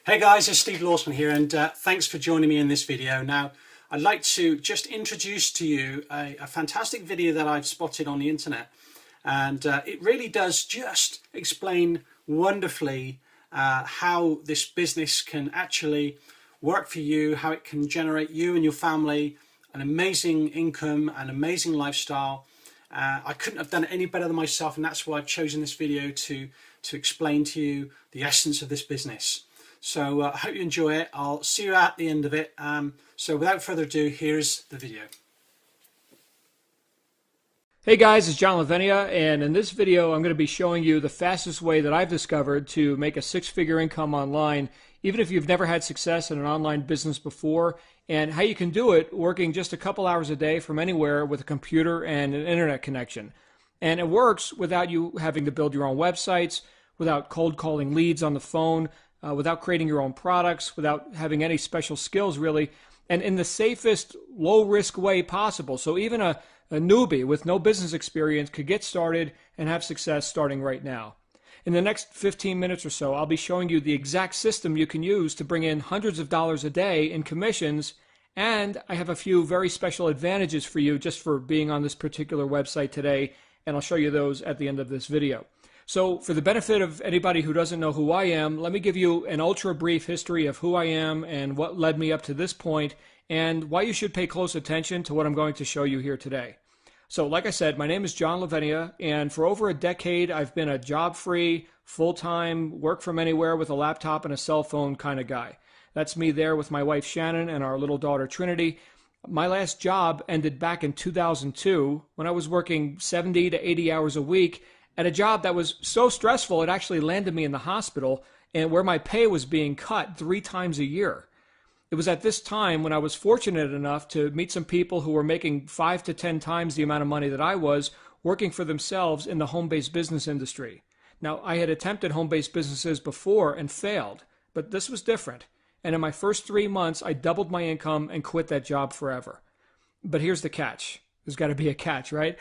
Hey guys, it's Steve Lawson here, and thanks for joining me in this video. Now, I'd like to just introduce to you a fantastic video that I've spotted on the internet, and it really does just explain wonderfully how this business can actually work for you, how it can generate you and your family an amazing income, an amazing lifestyle. I couldn't have done it any better than myself, and that's why I've chosen this video to explain to you the essence of this business. So I hope you enjoy it. I'll see you at the end of it. So without further ado, here's the video. Hey guys, it's John Lavenia, and in this video I'm going to be showing you the fastest way that I've discovered to make a six-figure income online, even if you've never had success in an online business before, and how you can do it working just a couple hours a day from anywhere with a computer and an internet connection. And it works without you having to build your own websites, without cold calling leads on the phone, without creating your own products, without having any special skills really, and in the safest, low-risk way possible. So even a newbie with no business experience could get started and have success starting right now. In the next 15 minutes or so, I'll be showing you the exact system you can use to bring in hundreds of dollars a day in commissions, and I have a few very special advantages for you just for being on this particular website today, and I'll show you those at the end of this video. So for the benefit of anybody who doesn't know who I am, let me give you an ultra brief history of who I am and what led me up to this point and why you should pay close attention to what I'm going to show you here today. So like I said, my name is John Lavenia, and for over a decade I've been a job-free, full-time, work from anywhere with a laptop and a cell phone kind of guy. That's me there with my wife Shannon and our little daughter Trinity. My last job ended back in 2002 when I was working 70 to 80 hours a week at a job that was so stressful it actually landed me in the hospital, and where my pay was being cut 3 times a year. It was at this time when I was fortunate enough to meet some people who were making 5 to 10 times the amount of money that I was, working for themselves in the home-based business industry. Now, I had attempted home-based businesses before and failed, but this was different. And in my first 3 months, I doubled my income and quit that job forever. But here's the catch. There's got to be a catch, right?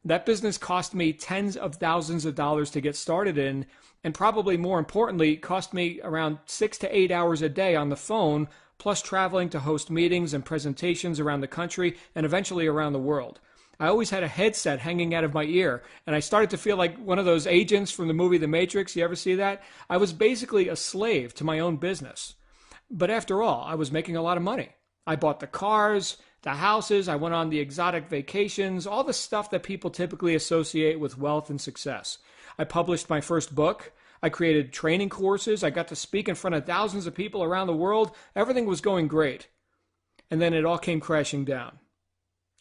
That business cost me tens of thousands of dollars to get started in, and probably more importantly, cost me around 6 to 8 hours a day on the phone, plus traveling to host meetings and presentations around the country and eventually around the world. I always had a headset hanging out of my ear, and I started to feel like one of those agents from the movie The Matrix. You ever see that? I was basically a slave to my own business. But after all, I was making a lot of money. I bought the cars, the houses, I went on the exotic vacations, all the stuff that people typically associate with wealth and success. I published my first book. I created training courses. I got to speak in front of thousands of people around the world. Everything was going great. And then it all came crashing down.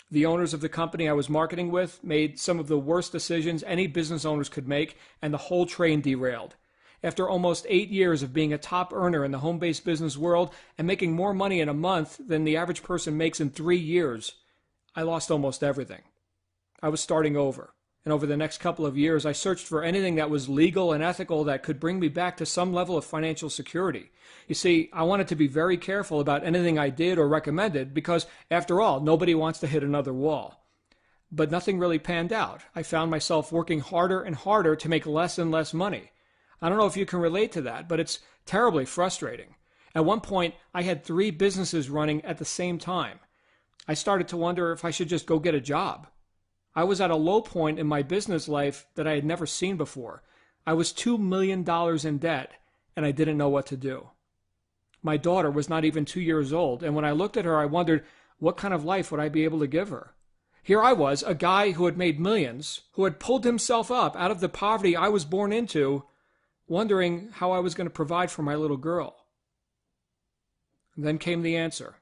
The owners of the company I was marketing with made some of the worst decisions any business owners could make, and the whole train derailed. After almost 8 years of being a top earner in the home-based business world and making more money in a month than the average person makes in 3 years, I lost almost everything. I was starting over. And over the next couple of years, I searched for anything that was legal and ethical that could bring me back to some level of financial security. You see, I wanted to be very careful about anything I did or recommended because, after all, nobody wants to hit another wall. But nothing really panned out. I found myself working harder and harder to make less and less money. I don't know if you can relate to that, but it's terribly frustrating. At one point, I had 3 businesses running at the same time. I started to wonder if I should just go get a job. I was at a low point in my business life that I had never seen before. I was $2 million in debt, and I didn't know what to do. My daughter was not even 2 years old, and when I looked at her, I wondered, what kind of life would I be able to give her? Here I was, a guy who had made millions, who had pulled himself up out of the poverty I was born into, wondering how I was going to provide for my little girl. And then came the answer.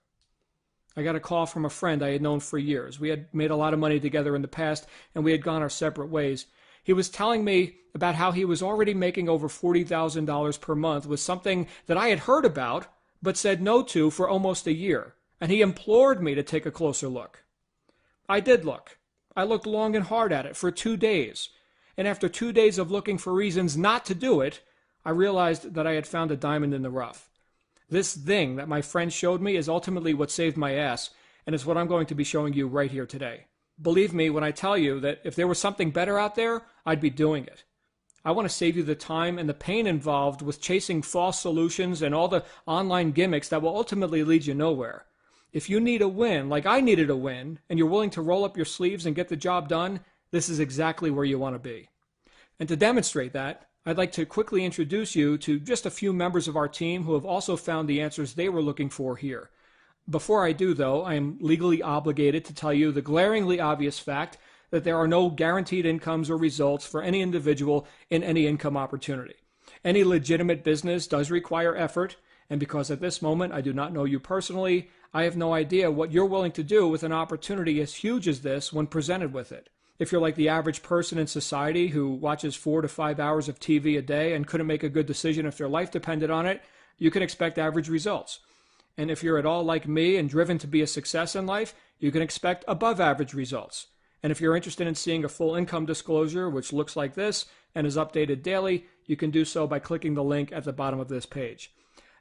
I got a call from a friend I had known for years. We had made a lot of money together in the past, and we had gone our separate ways. He was telling me about how he was already making over $40,000 per month with something that I had heard about, but said no to for almost a year, and he implored me to take a closer look. I did look. I looked long and hard at it for 2 days. And after 2 days of looking for reasons not to do it, I realized that I had found a diamond in the rough. This thing that my friend showed me is ultimately what saved my ass, and it's what I'm going to be showing you right here today. Believe me when I tell you that if there was something better out there, I'd be doing it. I want to save you the time and the pain involved with chasing false solutions and all the online gimmicks that will ultimately lead you nowhere. If you need a win, like I needed a win, and you're willing to roll up your sleeves and get the job done, this is exactly where you want to be. And to demonstrate that, I'd like to quickly introduce you to just a few members of our team who have also found the answers they were looking for here. Before I do, though, I am legally obligated to tell you the glaringly obvious fact that there are no guaranteed incomes or results for any individual in any income opportunity. Any legitimate business does require effort, and because at this moment I do not know you personally, I have no idea what you're willing to do with an opportunity as huge as this when presented with it. If you're like the average person in society who watches 4 to 5 hours of TV a day and couldn't make a good decision if their life depended on it, you can expect average results. And if you're at all like me and driven to be a success in life, you can expect above average results. And if you're interested in seeing a full income disclosure, which looks like this and is updated daily, you can do so by clicking the link at the bottom of this page.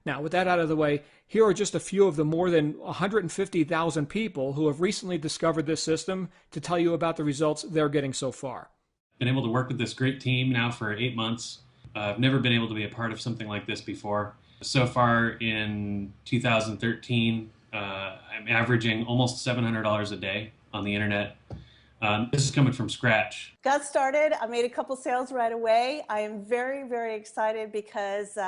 Now, with that out of the way, here are just a few of the more than 150,000 people who have recently discovered this system to tell you about the results they're getting so far. Been able to work with this great team now for 8 months. I've never been able to be a part of something like this before. So far in 2013, I'm averaging almost $700 a day on the internet. This is coming from scratch. Got started. I made a couple sales right away. I am very, very excited because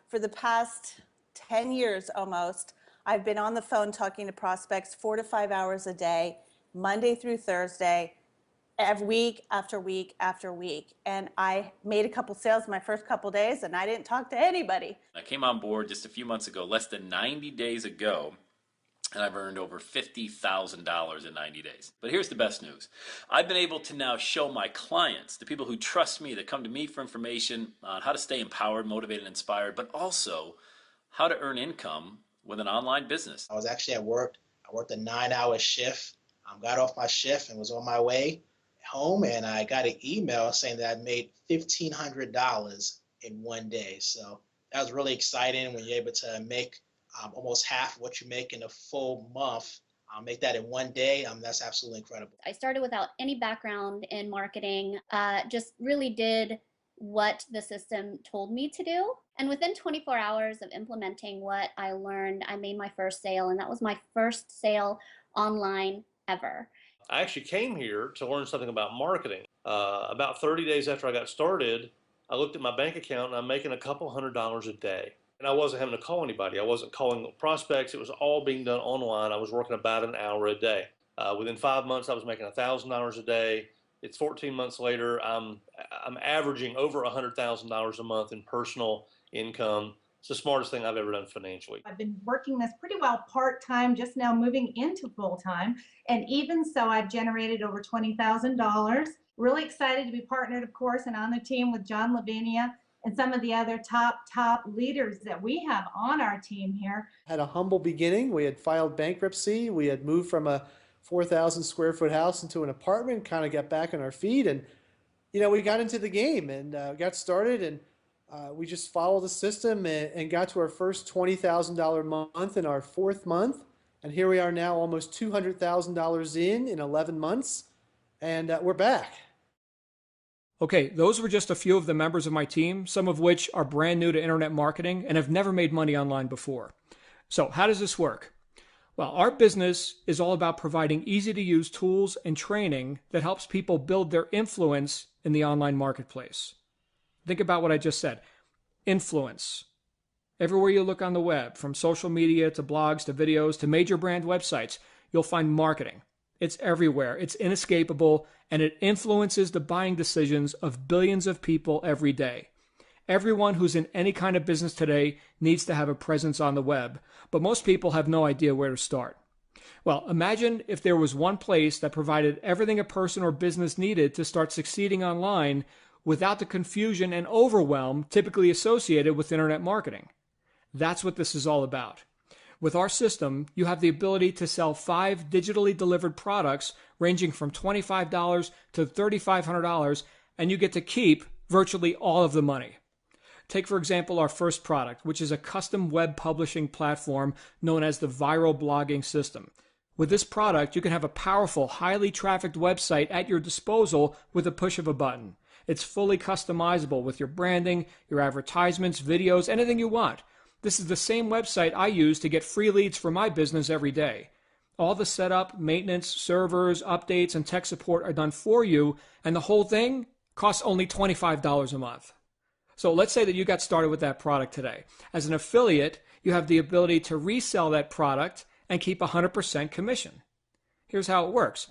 for the past 10 years almost, I've been on the phone talking to prospects 4 to 5 hours a day, Monday through Thursday, every week after week after week. And I made a couple sales my first couple days and I didn't talk to anybody. I came on board just a few months ago, less than 90 days ago, and I've earned over $50,000 in 90 days. But here's the best news. I've been able to now show my clients, the people who trust me, that come to me for information on how to stay empowered, motivated, and inspired, but also how to earn income with an online business. I was actually at work. I worked a 9-hour shift. Got off my shift and was on my way home, and I got an email saying that I made $1,500 in one day. So that was really exciting when you're able to make almost half what you make in a full month. Make that in one day. That's absolutely incredible. I started without any background in marketing, just really did what the system told me to do. And within 24 hours of implementing what I learned, I made my first sale, and that was my first sale online ever. I actually came here to learn something about marketing. About 30 days after I got started, I looked at my bank account and I'm making a couple $100s a day. And I wasn't having to call anybody. I wasn't calling prospects. It was all being done online. I was working about an hour a day. Within 5 months, I was making $1,000 a day. It's 14 months later. I'm averaging over $100,000 a month in personal income. It's the smartest thing I've ever done financially. I've been working this pretty well part-time, just now moving into full-time. And even so, I've generated over $20,000. Really excited to be partnered, of course, and on the team with John Lavinia and some of the other top leaders that we have on our team here. Had a humble beginning. We had filed bankruptcy. We had moved from a 4,000 square foot house into an apartment, kind of got back on our feet. And, we got into the game and got started, and we just followed the system and got to our first $20,000 month in our 4th month. And here we are now, almost $200,000 in 11 months. And we're back. Okay, those were just a few of the members of my team, some of which are brand new to internet marketing and have never made money online before. So how does this work? Well, our business is all about providing easy-to-use tools and training that helps people build their influence in the online marketplace. Think about what I just said. Influence. Everywhere you look on the web, from social media to blogs to videos to major brand websites, you'll find marketing. It's everywhere. It's inescapable, and it influences the buying decisions of billions of people every day. Everyone who's in any kind of business today needs to have a presence on the web, but most people have no idea where to start. Well, imagine if there was one place that provided everything a person or business needed to start succeeding online without the confusion and overwhelm typically associated with internet marketing. That's what this is all about. With our system, you have the ability to sell 5 digitally delivered products ranging from $25 to $3,500, and you get to keep virtually all of the money. Take, for example, our first product, which is a custom web publishing platform known as the Viral Blogging System. With this product, you can have a powerful, highly trafficked website at your disposal with a push of a button. It's fully customizable with your branding, your advertisements, videos, anything you want. This is the same website I use to get free leads for my business every day. All the setup, maintenance, servers, updates, and tech support are done for you, and the whole thing costs only $25 a month. So let's say that you got started with that product today. As an affiliate, you have the ability to resell that product and keep 100% commission. Here's how it works.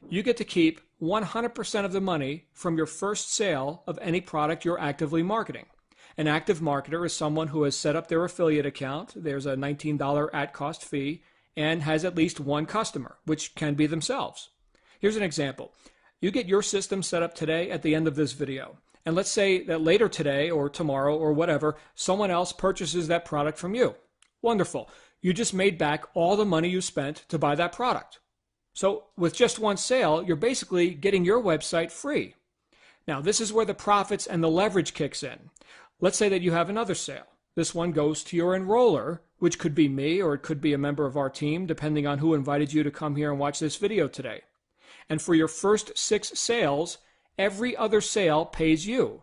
You get to keep 100% of the money from your first sale of any product you're actively marketing. An active marketer is someone who has set up their affiliate account. There's a $19 at-cost fee and has at least one customer, which can be themselves. Here's an example. You get your system set up today at the end of this video. And let's say that later today or tomorrow or whatever, someone else purchases that product from you. Wonderful. You just made back all the money you spent to buy that product. So with just one sale, you're basically getting your website free. Now, this is where the profits and the leverage kicks in. Let's say that you have another sale. This one goes to your enroller, which could be me or it could be a member of our team, depending on who invited you to come here and watch this video today. And for your first 6 sales, every other sale pays you.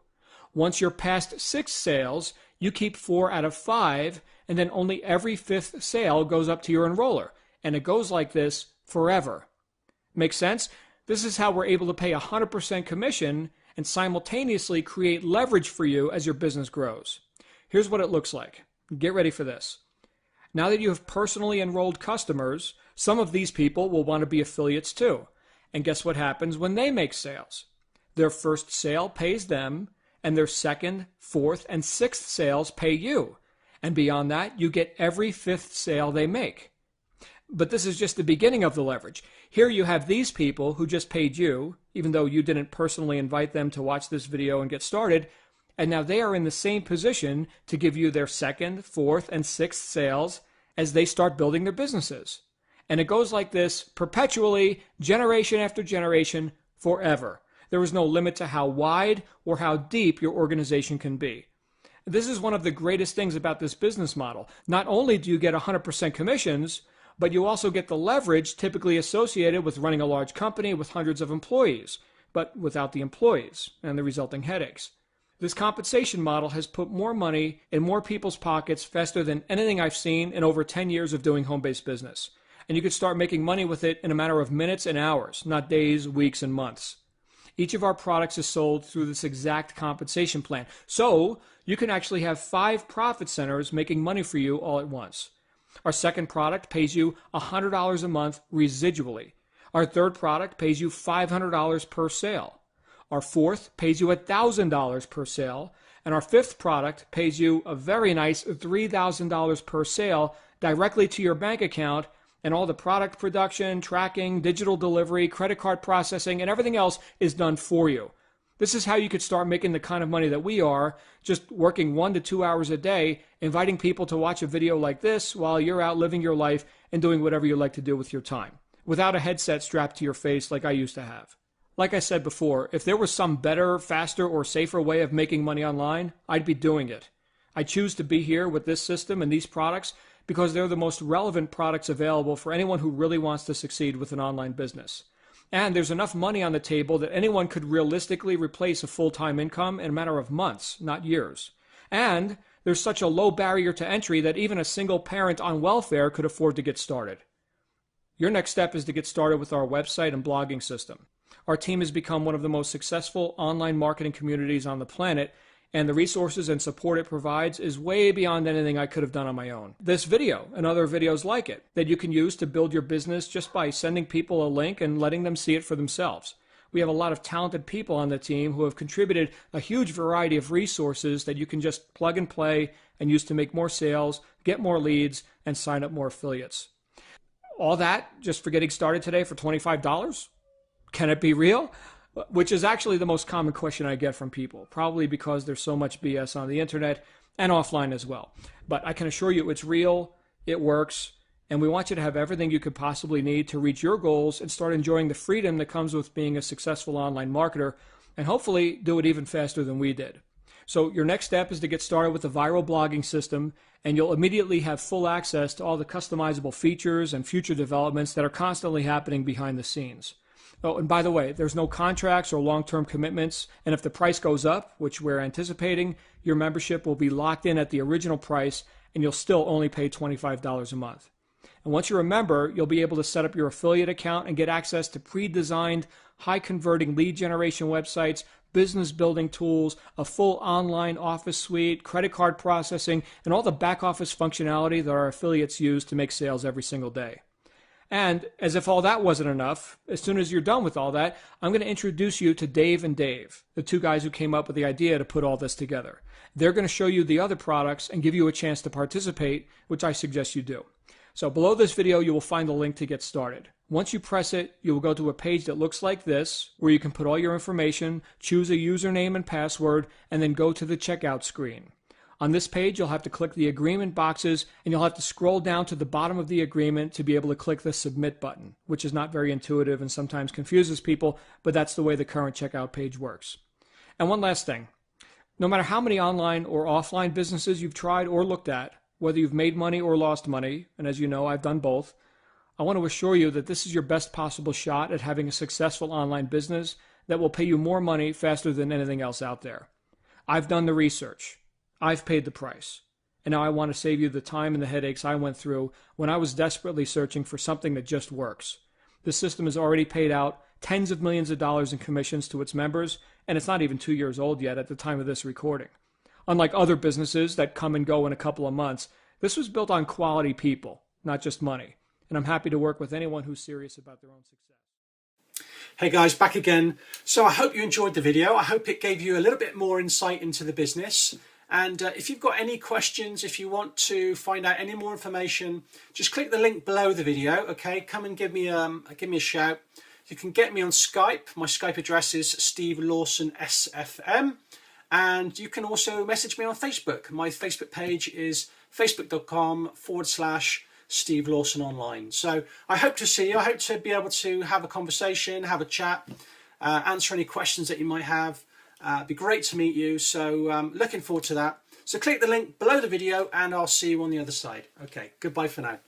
Once you're past 6 sales, you keep 4 out of 5, and then only every 5th sale goes up to your enroller. And it goes like this forever. Make sense? This is how we're able to pay 100% commission and simultaneously create leverage for you as your business grows. Here's what it looks like. Get ready for this. Now that you have personally enrolled customers, some of these people will want to be affiliates too. And guess what happens when they make sales? Their first sale pays them, and their second, fourth, and 6th sales pay you. And beyond that, you get every 5th sale they make. But this is just the beginning of the leverage. Here you have these people who just paid you, even though you didn't personally invite them to watch this video and get started, and now they are in the same position to give you their 2nd, 4th, and 6th sales as they start building their businesses. And it goes like this perpetually, generation after generation, forever. There is no limit to how wide or how deep your organization can be. This is one of the greatest things about this business model. Not only do you get 100% commissions, but you also get the leverage typically associated with running a large company with hundreds of employees, but without the employees and the resulting headaches. This compensation model has put more money in more people's pockets faster than anything I've seen in over 10 years of doing home-based business. And you could start making money with it in a matter of minutes and hours, not days, weeks, and months. Each of our products is sold through this exact compensation plan. So you can actually have 5 profit centers making money for you all at once. Our second product pays you $100 a month residually. Our third product pays you $500 per sale. Our fourth pays you $1,000 per sale. And our fifth product pays you a very nice $3,000 per sale directly to your bank account, and all the product production, tracking, digital delivery, credit card processing, and everything else is done for you. This is how you could start making the kind of money that we are, just working 1 to 2 hours a day, inviting people to watch a video like this while you're out living your life and doing whatever you like to do with your time, without a headset strapped to your face like I used to have. Like I said before, if there was some better, faster, or safer way of making money online, I'd be doing it. I choose to be here with this system and these products because they're the most relevant products available for anyone who really wants to succeed with an online business. And there's enough money on the table that anyone could realistically replace a full-time income in a matter of months, not years. And there's such a low barrier to entry that even a single parent on welfare could afford to get started. Your next step is to get started with our website and blogging system. Our team has become one of the most successful online marketing communities on the planet, and the resources and support it provides is way beyond anything I could have done on my own. This video and other videos like it that you can use to build your business just by sending people a link and letting them see it for themselves. We have a lot of talented people on the team who have contributed a huge variety of resources that you can just plug and play and use to make more sales, get more leads, and sign up more affiliates. All that just for getting started today for $25? Can it be real? Which is actually the most common question I get from people, probably because there's so much BS on the internet and offline as well. But I can assure you it's real, it works, and we want you to have everything you could possibly need to reach your goals and start enjoying the freedom that comes with being a successful online marketer, and hopefully do it even faster than we did. So your next step is to get started with the viral blogging system, and you'll immediately have full access to all the customizable features and future developments that are constantly happening behind the scenes. Oh, and by the way, there's no contracts or long-term commitments. And if the price goes up, which we're anticipating, your membership will be locked in at the original price and you'll still only pay $25 a month. And once you're a member, you'll be able to set up your affiliate account and get access to pre-designed, high-converting lead generation websites, business building tools, a full online office suite, credit card processing, and all the back office functionality that our affiliates use to make sales every single day. And as if all that wasn't enough, as soon as you're done with all that, I'm going to introduce you to Dave and Dave, the two guys who came up with the idea to put all this together. They're going to show you the other products and give you a chance to participate, which I suggest you do. So below this video, you will find the link to get started. Once you press it, you will go to a page that looks like this, where you can put all your information, choose a username and password, and then go to the checkout screen. On this page, you'll have to click the agreement boxes, and you'll have to scroll down to the bottom of the agreement to be able to click the submit button, which is not very intuitive and sometimes confuses people, but that's the way the current checkout page works. And one last thing. No matter how many online or offline businesses you've tried or looked at, whether you've made money or lost money, and as you know, I've done both, I want to assure you that this is your best possible shot at having a successful online business that will pay you more money faster than anything else out there. I've done the research. I've paid the price. And now I want to save you the time and the headaches I went through when I was desperately searching for something that just works. This system has already paid out tens of millions of dollars in commissions to its members, and it's not even 2 years old yet at the time of this recording. Unlike other businesses that come and go in a couple of months, this was built on quality people, not just money. And I'm happy to work with anyone who's serious about their own success. Hey guys, back again. So I hope you enjoyed the video. I hope it gave you a little bit more insight into the business. And if you've got any questions, if you want to find out any more information, just click the link below the video. Okay, come and give me a shout. You can get me on Skype. My Skype address is Steve Lawson SFM. And you can also message me on Facebook. My Facebook page is facebook.com/Steve Lawson Online. So I hope to see you. I hope to be able to have a conversation, have a chat, answer any questions that you might have. It'd be great to meet you. So looking forward to that. So click the link below the video and I'll see you on the other side. Okay, goodbye for now.